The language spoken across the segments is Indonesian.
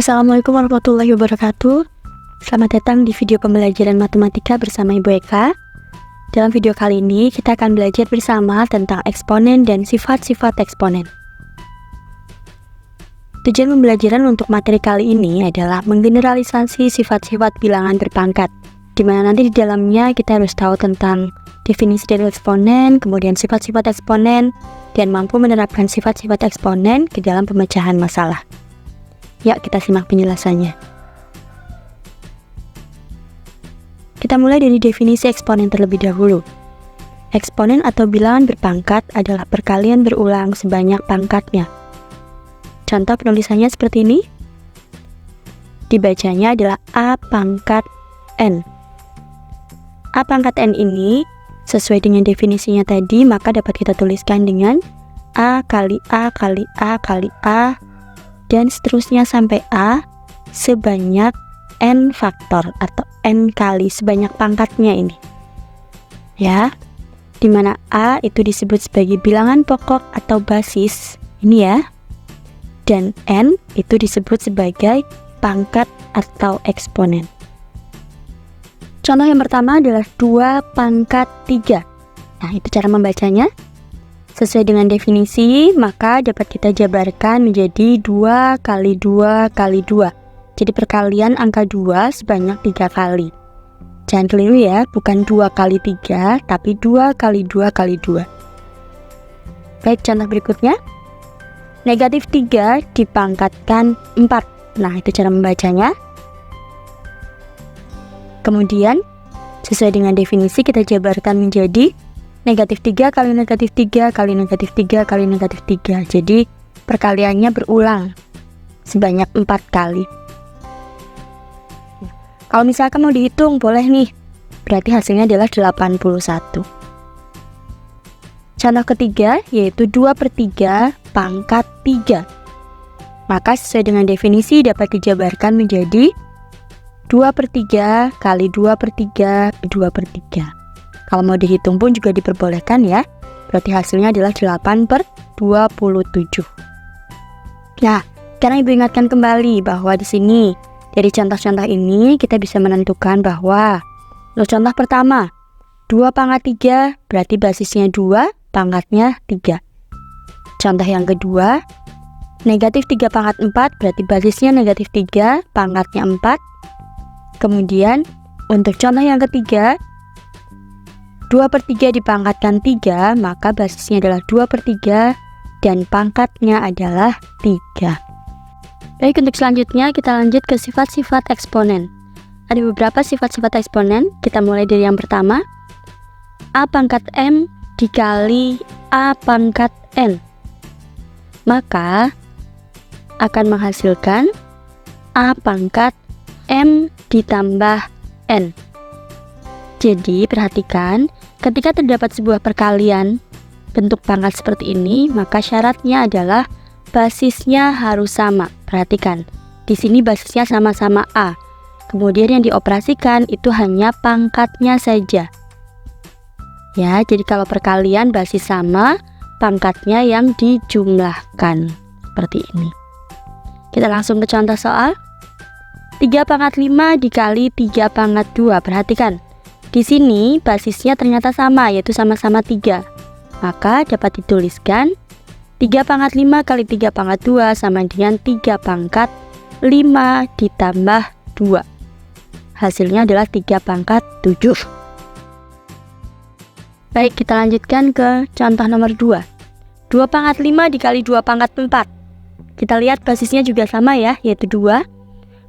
Assalamualaikum warahmatullahi wabarakatuh. Selamat datang di video pembelajaran matematika bersama Ibu Eka. Dalam video kali ini kita akan belajar bersama tentang eksponen dan sifat-sifat eksponen. Tujuan pembelajaran untuk materi kali ini adalah menggeneralisasi sifat-sifat bilangan berpangkat, di mana nanti di dalamnya kita harus tahu tentang definisi dari eksponen, kemudian sifat-sifat eksponen, dan mampu menerapkan sifat-sifat eksponen ke dalam pemecahan masalah. Yuk kita simak penjelasannya. Kita mulai dari definisi eksponen terlebih dahulu. Eksponen atau bilangan berpangkat adalah perkalian berulang sebanyak pangkatnya. Contoh penulisannya seperti ini. Dibacanya adalah A pangkat N. A pangkat N ini sesuai dengan definisinya tadi, maka dapat kita tuliskan dengan A kali A kali A kali A, dan seterusnya sampai A sebanyak N faktor atau N kali sebanyak pangkatnya ini. Ya, dimana A itu disebut sebagai bilangan pokok atau basis, ini ya. Dan N itu disebut sebagai pangkat atau eksponen. Contoh yang pertama adalah 2 pangkat 3. Nah, itu cara membacanya. Sesuai dengan definisi, maka dapat kita jabarkan menjadi 2 kali 2 kali 2. Jadi perkalian angka 2 sebanyak 3 kali. Jangan keliru ya, bukan 2 kali 3, tapi 2 kali 2 kali 2. Baik, contoh berikutnya. Negatif 3 dipangkatkan 4. Nah, itu cara membacanya. Kemudian, sesuai dengan definisi kita jabarkan menjadi negatif 3 kali negatif 3 kali negatif 3 kali negatif 3. Jadi perkaliannya berulang sebanyak 4 kali. Kalau misalkan mau dihitung boleh nih, berarti hasilnya adalah 81. Contoh ketiga yaitu 2/3 pangkat 3. Maka sesuai dengan definisi dapat dijabarkan menjadi 2/3 kali 2/3 2/3. Kalau mau dihitung pun juga diperbolehkan ya. Berarti hasilnya adalah 8/27. Nah, sekarang Ibu ingatkan kembali bahwa di sini dari contoh-contoh ini kita bisa menentukan bahwa contoh pertama 2 pangkat 3 berarti basisnya 2, pangkatnya 3. Contoh yang kedua, negatif 3 pangkat 4 berarti basisnya negatif 3, pangkatnya 4. Kemudian untuk contoh yang ketiga, 2/3 dipangkatkan 3, maka basisnya adalah 2/3 dan pangkatnya adalah 3. Baik, untuk selanjutnya kita lanjut ke sifat-sifat eksponen. Ada beberapa sifat-sifat eksponen, kita mulai dari yang pertama. A pangkat M dikali A pangkat N. Maka akan menghasilkan A pangkat M ditambah N. Jadi perhatikan, ketika terdapat sebuah perkalian bentuk pangkat seperti ini, maka syaratnya adalah basisnya harus sama. Perhatikan, di sini basisnya sama-sama A. Kemudian yang dioperasikan itu hanya pangkatnya saja. Ya, jadi kalau perkalian basis sama, pangkatnya yang dijumlahkan. Seperti ini. Kita langsung ke contoh soal. 3 pangkat 5 dikali 3 pangkat 2. Perhatikan. Di sini basisnya ternyata sama, yaitu sama-sama 3. Maka dapat dituliskan 3 pangkat 5 kali 3 pangkat 2 sama dengan 3 pangkat 5 ditambah 2. Hasilnya adalah 3 pangkat 7. Baik, kita lanjutkan ke contoh nomor 2. 2 pangkat 5 dikali 2 pangkat 4. Kita lihat basisnya juga sama ya, yaitu 2.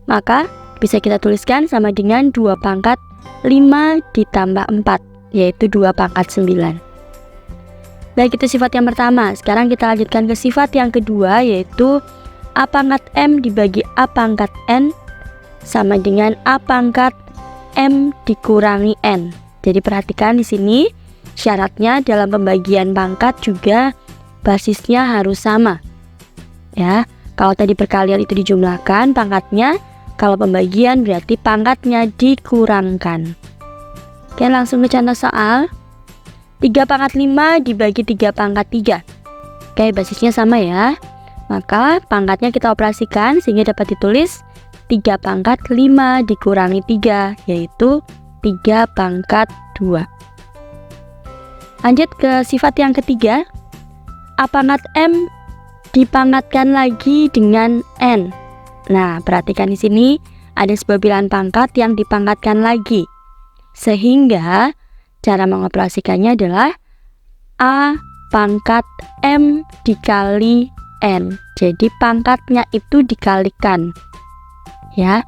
Maka bisa kita tuliskan sama dengan 2 pangkat 5 ditambah 4, yaitu 2 pangkat 9. Baik, itu sifat yang pertama. Sekarang kita lanjutkan ke sifat yang kedua, yaitu A pangkat M dibagi A pangkat N sama dengan A pangkat M dikurangi N. Jadi perhatikan di sini syaratnya dalam pembagian pangkat juga basisnya harus sama. Ya, kalau tadi perkalian itu dijumlahkan pangkatnya, kalau pembagian berarti pangkatnya dikurangkan. Oke, langsung ke contoh soal. 3 pangkat 5 dibagi 3 pangkat 3. Oke, basisnya sama ya. Maka pangkatnya kita operasikan sehingga dapat ditulis 3 pangkat 5 dikurangi 3, yaitu 3 pangkat 2. Lanjut ke sifat yang ketiga. A pangkat M dipangkatkan lagi dengan N. Nah, perhatikan di sini ada sebuah bilangan pangkat yang dipangkatkan lagi. Sehingga cara mengoperasikannya adalah A pangkat M dikali N. Jadi pangkatnya itu dikalikan. Ya.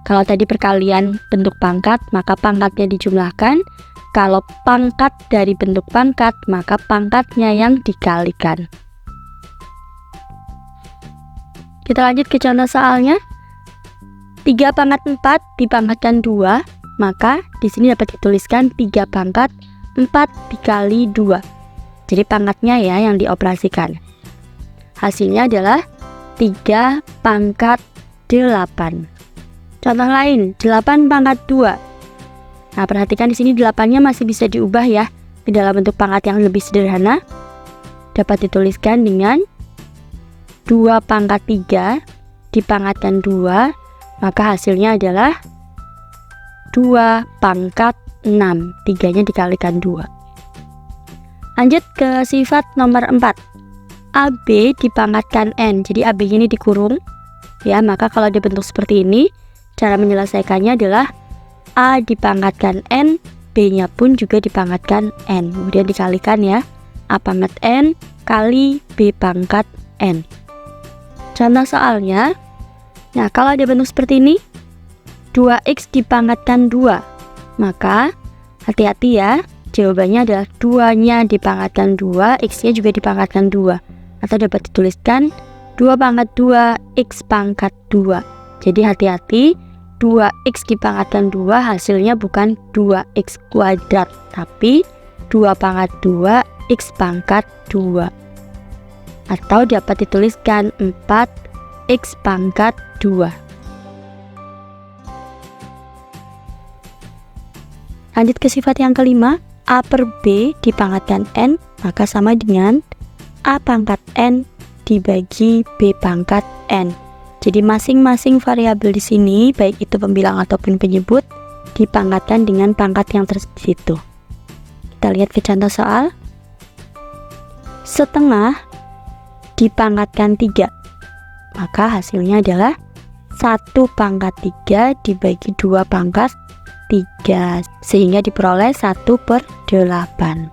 Kalau tadi perkalian bentuk pangkat, maka pangkatnya dijumlahkan. Kalau pangkat dari bentuk pangkat, maka pangkatnya yang dikalikan. Kita lanjut ke contoh soalnya. 3 pangkat 4 dipangkatkan 2, maka di sini dapat dituliskan 3 pangkat 4 dikali 2. Jadi pangkatnya ya yang dioperasikan. Hasilnya adalah 3 pangkat 8. Contoh lain, 8 pangkat 2. Nah, perhatikan di sini 8-nya masih bisa diubah ya ke dalam bentuk pangkat yang lebih sederhana. Dapat dituliskan dengan 2 pangkat 3 dipangkatkan 2, maka hasilnya adalah 2 pangkat 6. 3-nya dikalikan 2. Lanjut ke sifat nomor 4. AB dipangkatkan N. Jadi AB ini dikurung. Ya, maka kalau dibentuk seperti ini, cara menyelesaikannya adalah A dipangkatkan N, B-nya pun juga dipangkatkan N. Kemudian dikalikan ya. A pangkat N kali B pangkat N. Contoh soalnya. Nah, kalau ada bentuk seperti ini, 2x dipangkatkan 2. Maka hati-hati ya. Jawabannya adalah 2-nya dipangkatkan 2, x-nya juga dipangkatkan 2. Atau dapat dituliskan 2 pangkat 2, x pangkat 2. Jadi hati-hati, 2x dipangkatkan 2 hasilnya bukan 2x kuadrat, tapi 2 pangkat 2, x pangkat 2. Atau dapat dituliskan 4x pangkat 2. Lanjut ke sifat yang kelima. A per B dipangkatkan N, maka sama dengan A pangkat N dibagi B pangkat N. Jadi masing-masing variabel di sini, baik itu pembilang ataupun penyebut, dipangkatkan dengan pangkat yang tersitu. Kita lihat ke contoh soal. Setengah dipangkatkan 3, maka hasilnya adalah 1 pangkat 3 dibagi 2 pangkat 3, sehingga diperoleh 1/8.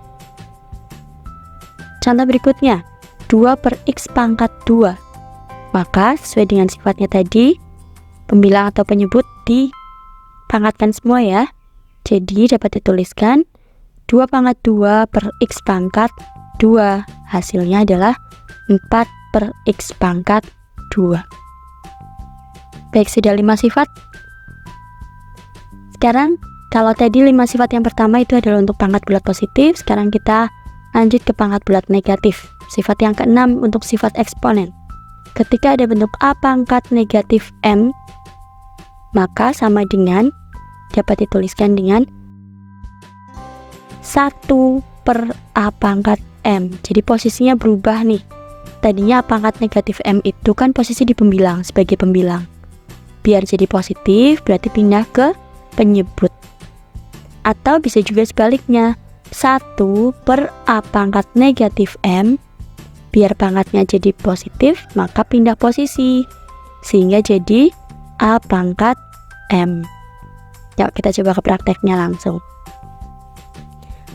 Contoh berikutnya, 2 per x pangkat 2. Maka sesuai dengan sifatnya tadi, pembilang atau penyebut dipangkatkan semua ya. Jadi dapat dituliskan 2 pangkat 2 per x pangkat 2. Hasilnya adalah 4 per x pangkat 2. Baik, sudah 5 sifat. Sekarang, kalau tadi 5 sifat yang pertama itu adalah untuk pangkat bulat positif, sekarang kita lanjut ke pangkat bulat negatif. Sifat yang keenam untuk sifat eksponen. Ketika ada bentuk A pangkat negatif M, maka sama dengan, dapat dituliskan dengan 1 per A pangkat M. Jadi posisinya berubah nih. Tadinya A pangkat negatif M itu kan posisi di pembilang, sebagai pembilang. Biar jadi positif, berarti pindah ke penyebut. Atau bisa juga sebaliknya, 1 per A pangkat negatif M, biar pangkatnya jadi positif, maka pindah posisi sehingga jadi A pangkat M. Yuk kita coba ke prakteknya langsung.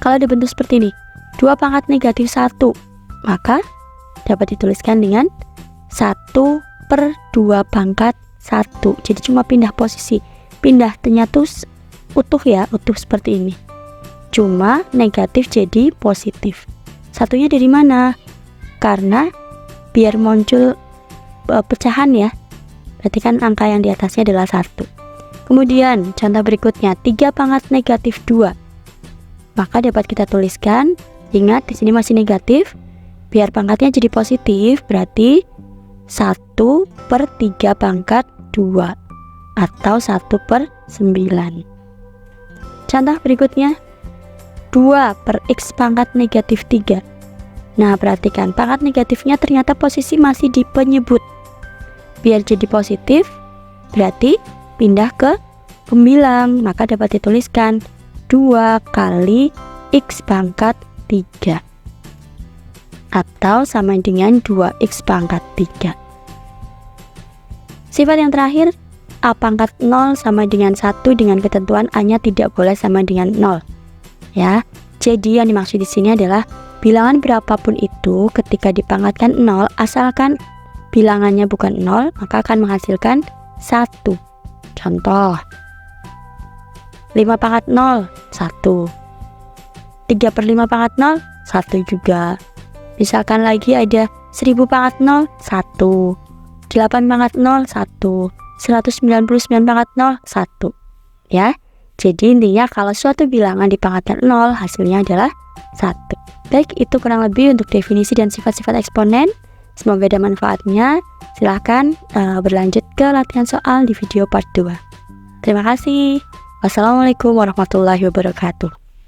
Kalau ada bentuk seperti ini, 2 pangkat negatif 1, maka dapat dituliskan dengan 1 per 2 pangkat 1. Jadi cuma pindah posisi. Pindah ternyata utuh ya, utuh seperti ini. Cuma negatif jadi positif. Satunya dari mana? Karena biar muncul pecahan ya. Berarti kan angka yang di atasnya adalah 1. Kemudian contoh berikutnya, 3 pangkat negatif 2. Maka dapat kita tuliskan, ingat di sini masih negatif. Biar pangkatnya jadi positif, berarti 1 per 3 pangkat 2. Atau 1 per 9. Contoh berikutnya, 2 per x pangkat negatif 3. Nah, perhatikan pangkat negatifnya ternyata posisi masih di penyebut. Biar jadi positif, berarti pindah ke pembilang, maka dapat dituliskan 2 kali X pangkat 3 atau sama dengan 2X pangkat 3. Sifat yang terakhir, A pangkat 0 sama dengan 1 dengan ketentuan A-nya tidak boleh sama dengan 0. Ya, jadi yang dimaksud di sini adalah bilangan berapapun itu ketika dipangkatkan 0, asalkan bilangannya bukan 0, maka akan menghasilkan 1. Contoh, 5 pangkat 0, 1. 3/5 pangkat 0, 1 juga. Misalkan lagi ada 1000 pangkat 0, 1. 8 pangkat 0, 1. 199 pangkat 0, 1. Ya, jadi intinya kalau suatu bilangan dipangkatkan 0, hasilnya adalah 1. Baik, itu kurang lebih untuk definisi dan sifat-sifat eksponen. Semoga ada manfaatnya. Silahkan berlanjut ke latihan soal di video part 2. Terima kasih. Wassalamualaikum warahmatullahi wabarakatuh.